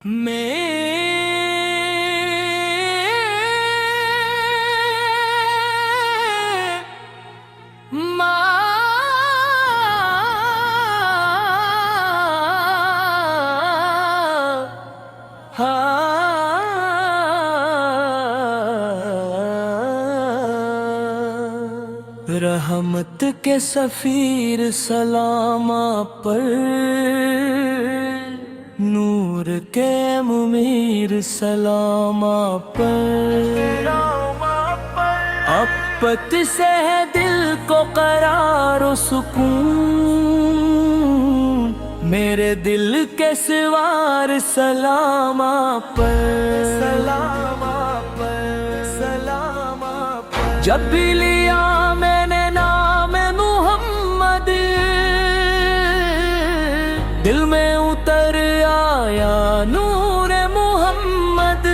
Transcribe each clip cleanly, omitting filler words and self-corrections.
رحمت کے سفیر سلام آپ پر، نور کے منیر سلام آپ پر، آپت سے ہے دل کو قرار و سکون، میرے دل کے سوار سلام آپ پر، سلام آپ پر، سلام آپ پر۔ جب بھی لیا میں نے نام محمد، دل میں اتر آیا نور محمد،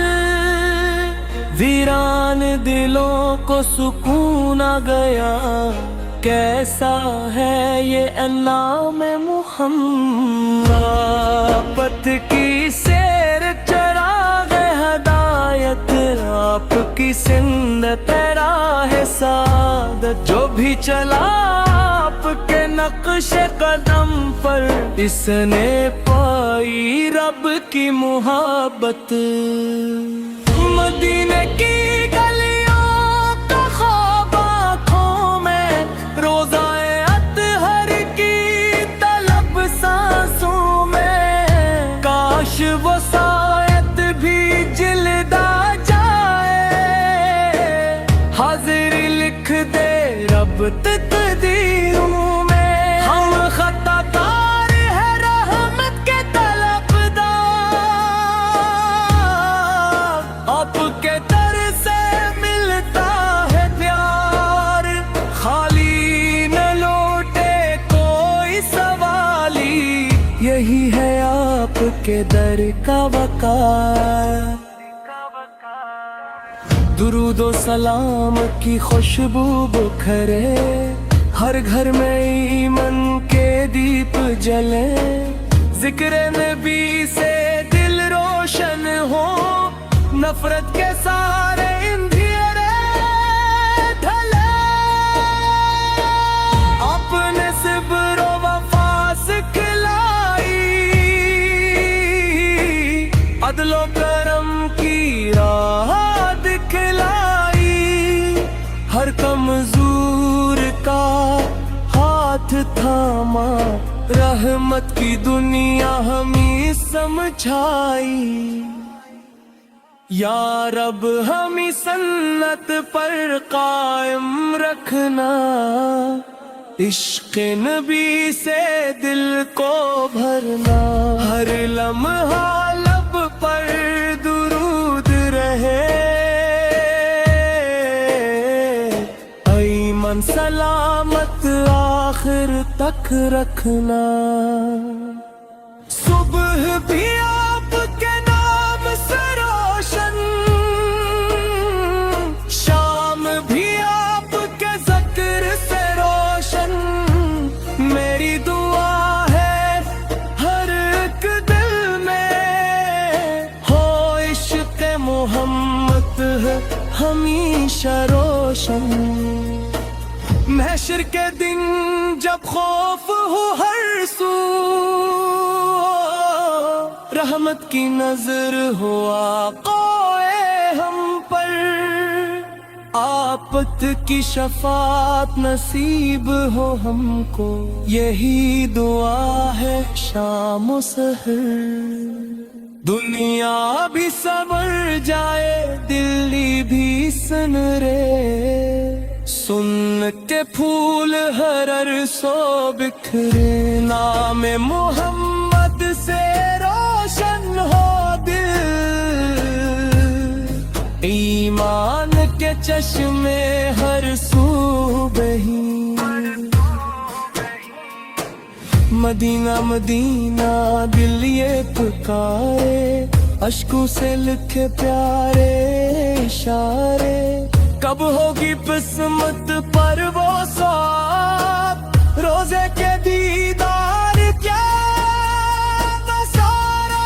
ویران دلوں کو سکون آ گیا، کیسا ہے یہ نام محمد۔ آپت کی سیر چراغ ہدایت، آپ کی سنت راہ سعادت، جو بھی چلا آپ کے نقش قدم پر، اس نے پائی رب کی محبت۔ مدینے کی گلیوں کا خواب آنکھوں میں، روزائے اطہر کی طلب سانسوں میں، کاش وہ سایت بھی جلد آ جائے، حاضری لکھ دے رب تقدیروں میں۔ ہم خطا کار ہے رحمت کے طلبدار، آپ کے در سے ملتا ہے پیار، خالی نہ لوٹے کوئی سوالی، یہی ہے آپ کے در کا وقار۔ درود و سلام کی خوشبو بکھرے، ہر گھر میں ایمان کے دیپ جلے، ذکر نبی سے دل روشن ہو، نفرت کے سارے اندھیرے ڈھلے، اپنے صبر و وفا سکھلائی، عدل و کرم کی راہ دکھلائی، ہر کمزور کا ہاتھ تھاما، رحمت کی دنیا ہمیں سمجھائی۔ یا رب ہمیں سنت پر قائم رکھنا، عشق نبی سے دل کو بھرنا، ہر لمحہ لب پر درود رہے، ایمن سلامت آخر تک رکھنا۔ صبح بھی آپ کے نام سے روشن، شام بھی آپ کے ذکر سے روشن، میری دعا ہے ہر ایک دل میں ہو عشق محمد ہمیشہ روشن۔ محشر کے دن جب خوف ہو ہر سو، رحمت کی نظر ہو آقائے ہم پر، آپت کی شفاعت نصیب ہو ہم کو، یہی دعا ہے شام و سحر۔ دنیا بھی سنور جائے دلی بھی سنرے، سن کے پھول ہر سو بکھرے، نام محمد سے روشن ہو دل، ایمان کے چشمے ہر سو بہیں، مدینہ مدینہ دل یہ پکارے، اشکوں سے لکھے پیارے اشارے، کب ہوگی قسمت پر وہ سواب، روزے کے دیدار کیا نظارہ،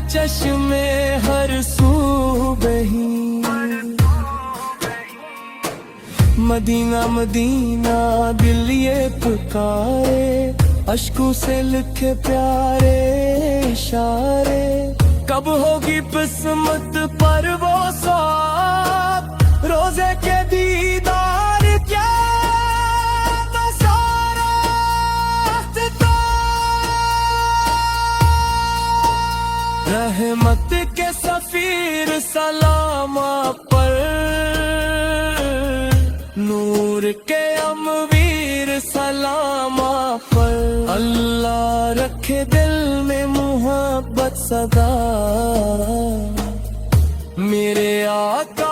کے چشمے ہر سو بہی مدینہ مدینہ دل یہ پکارے اشکوں سے لکھے پیارے اشارے کب ہوگی قسمت پر وہ سواب روزے کے دیدار کیا رحمت کے سفیر سلام پر نور کے امویر سلام پر اللہ رکھے دل میں محبت صدا میرے آقا